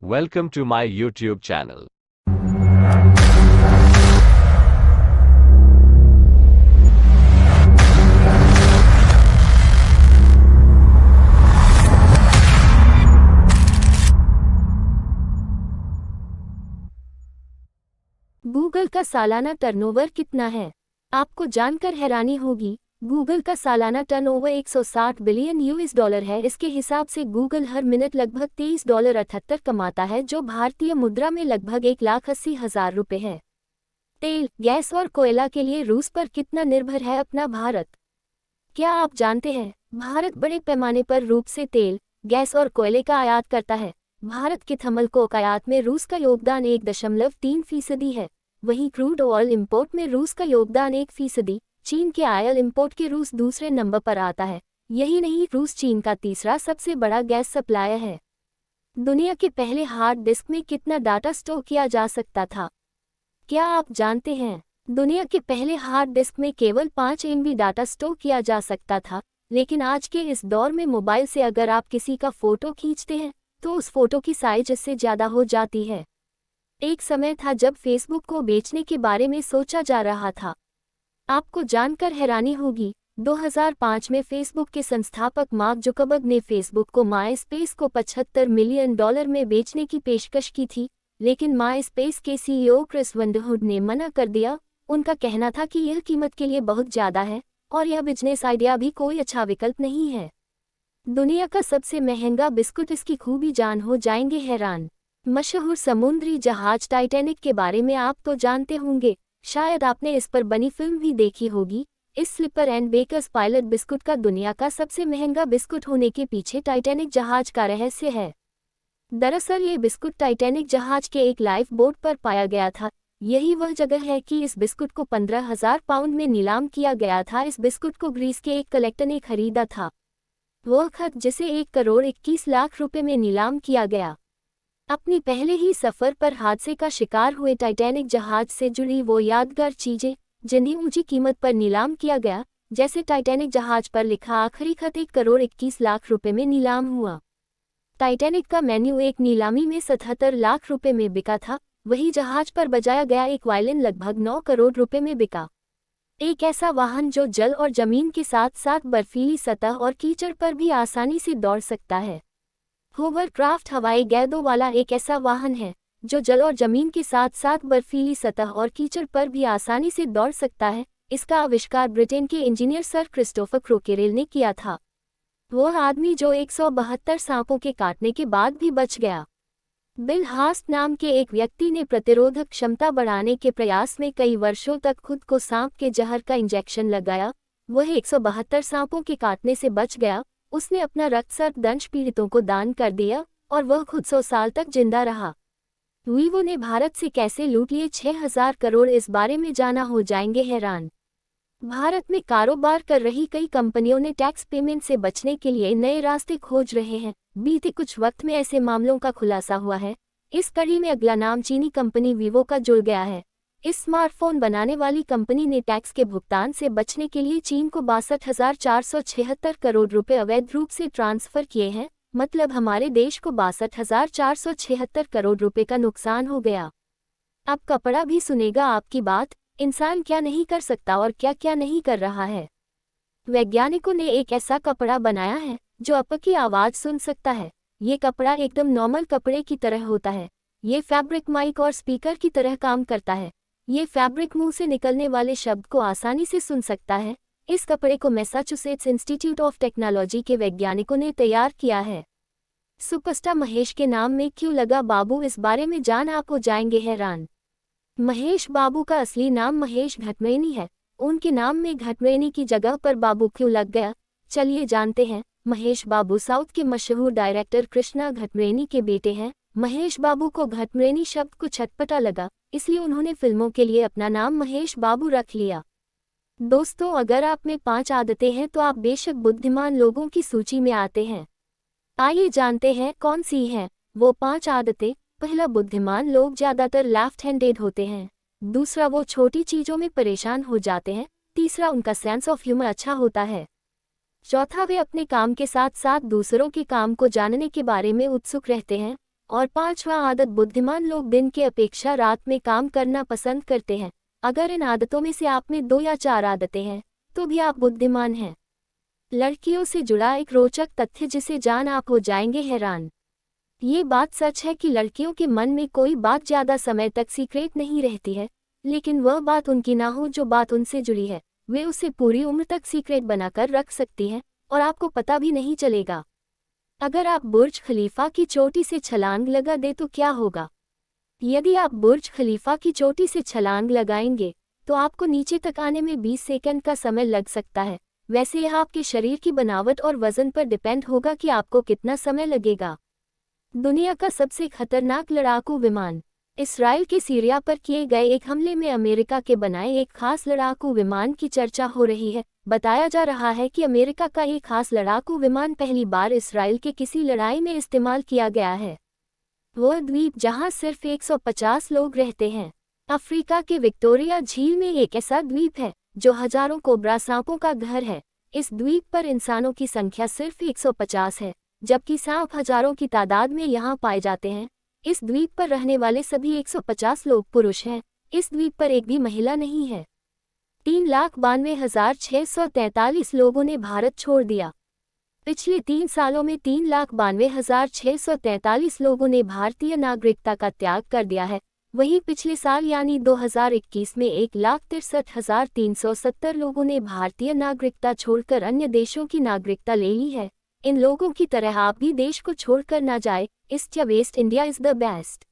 Welcome to my YouTube channel. Google का सालाना turnover कितना है? आपको जानकर हैरानी होगी। गूगल का सालाना टर्नओवर 160 बिलियन यूएस डॉलर है। इसके हिसाब से गूगल हर मिनट लगभग $23.78 कमाता है, जो भारतीय मुद्रा में लगभग 1,80,000 रुपये है। तेल, गैस और कोयला के लिए रूस पर कितना निर्भर है अपना भारत? क्या आप जानते हैं, भारत बड़े पैमाने पर रूप से तेल, गैस और कोयले का आयात करता है। भारत के थर्मल कोक आयात में रूस का योगदान 1.3% है। वहीं क्रूड ऑयल इंपोर्ट में रूस का योगदान 1%। चीन के ऑयल इंपोर्ट के रूस दूसरे नंबर पर आता है। यही नहीं, रूस चीन का तीसरा सबसे बड़ा गैस सप्लायर है। दुनिया के पहले हार्ड डिस्क में कितना डाटा स्टोर किया जा सकता था? क्या आप जानते हैं, दुनिया के पहले हार्ड डिस्क में केवल 5 MB डाटा स्टोर किया जा सकता था। लेकिन आज के इस दौर में मोबाइल से अगर आप किसी का फोटो खींचते हैं तो उस फोटो की साइज इससे ज़्यादा हो जाती है। एक समय था जब फेसबुक को बेचने के बारे में सोचा जा रहा था। आपको जानकर हैरानी होगी, 2005 में फेसबुक के संस्थापक मार्क जुकरबर्ग ने फेसबुक को माईस्पेस को $75 मिलियन में बेचने की पेशकश की थी, लेकिन माईस्पेस के CEO क्रिस वंडरवुड ने मना कर दिया। उनका कहना था कि यह कीमत के लिए बहुत ज़्यादा है और यह बिजनेस आइडिया भी कोई अच्छा विकल्प नहीं है। दुनिया का सबसे महंगा बिस्कुट, इसकी खूबी जान हो जाएंगे हैरान। मशहूर समुद्री जहाज टाइटैनिक के बारे में आप तो जानते होंगे, शायद आपने इस पर बनी फिल्म भी देखी होगी। इस slipper and bakers pilot biscuit का दुनिया का सबसे महंगा बिस्कुट होने के पीछे टाइटैनिक जहाज का रहस्य है। दरअसल ये बिस्कुट टाइटैनिक जहाज के एक लाइफ बोट पर पाया गया था। यही वह जगह है कि इस बिस्कुट को 15,000 पाउंड में नीलाम किया गया था। इस बिस्कुट को ग्रीस के एक कलेक्टर ने खरीदा था। वह खत जिसे 1,21,00,000 रुपये में नीलाम किया गया। अपनी पहले ही सफ़र पर हादसे का शिकार हुए टाइटैनिक जहाज से जुड़ी वो यादगार चीज़ें जिन्हें ऊंची कीमत पर नीलाम किया गया, जैसे टाइटैनिक जहाज पर लिखा आखिरी खत 1,21,00,000 रुपये में नीलाम हुआ। टाइटैनिक का मेन्यू एक नीलामी में 77 लाख रुपये में बिका था। वही जहाज पर बजाया गया एक वायलिन लगभग 9 करोड़ रुपये में बिका। एक ऐसा वाहन जो जल और जमीन के साथ साथ बर्फीली सतह और कीचड़ पर भी आसानी से दौड़ सकता है। होवरक्राफ्ट हवाई गेंदों वाला एक ऐसा वाहन है जो जल और जमीन के साथ साथ बर्फीली सतह और कीचड़ पर भी आसानी से दौड़ सकता है। इसका आविष्कार ब्रिटेन के इंजीनियर सर क्रिस्टोफर क्रोकेरेल ने किया था। वह आदमी जो 172 सांपों के काटने के बाद भी बच गया। बिल हास्ट नाम के एक व्यक्ति ने प्रतिरोधक क्षमता बढ़ाने के प्रयास में कई वर्षों तक खुद को सांप के जहर का इंजेक्शन लगाया। वह 172 सांपों के काटने से बच गया। उसने अपना रक्त सर्पदंश पीड़ितों को दान कर दिया और वह खुद 100 साल तक जिंदा रहा। वीवो ने भारत से कैसे लूट लिए 6,000 करोड़, इस बारे में जाना हो जाएंगे हैरान। भारत में कारोबार कर रही कई कंपनियों ने टैक्स पेमेंट से बचने के लिए नए रास्ते खोज रहे हैं। बीते कुछ वक्त में ऐसे मामलों का खुलासा हुआ है। इस कड़ी में अगला नाम चीनी कंपनी वीवो का जुड़ गया है। इस स्मार्टफोन बनाने वाली कंपनी ने टैक्स के भुगतान से बचने के लिए चीन को 62,476 करोड़ रुपए अवैध रूप से ट्रांसफर किए हैं। मतलब हमारे देश को 62,476 करोड़ रुपए का नुकसान हो गया। अब कपड़ा भी सुनेगा आपकी बात। इंसान क्या नहीं कर सकता और क्या क्या नहीं कर रहा है। वैज्ञानिकों ने एक ऐसा कपड़ा बनाया है जो आपकी आवाज़ सुन सकता है। ये कपड़ा एकदम नॉर्मल कपड़े की तरह होता है। ये फैब्रिक माइक और स्पीकर की तरह काम करता है। ये फैब्रिक मुंह से निकलने वाले शब्द को आसानी से सुन सकता है। इस कपड़े को मैसाचुसेट्स इंस्टीट्यूट ऑफ टेक्नोलॉजी के वैज्ञानिकों ने तैयार किया है। सुपरस्टार महेश के नाम में क्यों लगा बाबू, इस बारे में जान आप हो जाएंगे हैरान। महेश बाबू का असली नाम महेश घटमरेनी है। उनके नाम में घटमरेनी की जगह पर बाबू क्यों लग गया, चलिए जानते हैं। महेश बाबू साउथ के मशहूर डायरेक्टर कृष्णा घटमरेनी के बेटे हैं। महेश बाबू को घटमरेनी शब्द कुछ अटपटा लगा, इसलिए उन्होंने फिल्मों के लिए अपना नाम महेश बाबू रख लिया। दोस्तों, अगर आप में 5 आदतें हैं तो आप बेशक बुद्धिमान लोगों की सूची में आते हैं। आइए जानते हैं कौन सी हैं वो 5 आदतें। पहला, बुद्धिमान लोग ज़्यादातर लेफ्ट हैंडेड होते हैं। दूसरा, वो छोटी चीज़ों में परेशान हो जाते हैं। तीसरा, उनका सेंस ऑफ ह्यूमर अच्छा होता है। चौथा, वे अपने काम के साथ साथ दूसरों के काम को जानने के बारे में उत्सुक रहते हैं। और 5वां आदत, बुद्धिमान लोग दिन के अपेक्षा रात में काम करना पसंद करते हैं। अगर इन आदतों में से आप में 2 या 4 आदतें हैं तो भी आप बुद्धिमान हैं। लड़कियों से जुड़ा एक रोचक तथ्य जिसे जान आप हो जाएंगे हैरान। ये बात सच है कि लड़कियों के मन में कोई बात ज़्यादा समय तक सीक्रेट नहीं रहती है, लेकिन वह बात उनकी ना हो जो बात उनसे जुड़ी है, वे उसे पूरी उम्र तक सीक्रेट बनाकर रख सकती हैं और आपको पता भी नहीं चलेगा। अगर आप बुर्ज खलीफा की चोटी से छलांग लगा दे तो क्या होगा? यदि आप बुर्ज खलीफा की चोटी से छलांग लगाएंगे तो आपको नीचे तक आने में 20 सेकंड का समय लग सकता है। वैसे यह आपके शरीर की बनावट और वजन पर डिपेंड होगा कि आपको कितना समय लगेगा। दुनिया का सबसे खतरनाक लड़ाकू विमान। इसराइल के सीरिया पर किए गए एक हमले में अमेरिका के बनाए एक खास लड़ाकू विमान की चर्चा हो रही है। बताया जा रहा है कि अमेरिका का एक खास लड़ाकू विमान पहली बार इसराइल के किसी लड़ाई में इस्तेमाल किया गया है। वह द्वीप जहां सिर्फ 150 लोग रहते हैं। अफ्रीका के विक्टोरिया झील में एक ऐसा द्वीप है जो हजारों कोबरा सांपों का घर है। इस द्वीप पर इंसानों की संख्या सिर्फ 150 है, जबकि सांप हजारों की तादाद में यहाँ पाए जाते हैं। इस द्वीप पर रहने वाले सभी 150 लोग पुरुष हैं। इस द्वीप पर एक भी महिला नहीं है। 3,92,643 लोगों ने भारत छोड़ दिया। पिछले 3 सालों में 3,92,643 लोगों ने भारतीय नागरिकता का त्याग कर दिया है। वहीं पिछले साल यानी 2021 में 1,63,370 लोगों ने भारतीय नागरिकता छोड़कर अन्य देशों की नागरिकता ले ली है। इन लोगों की तरह आप भी देश को छोड़कर ना जाए। ईस्ट या west, India is the best.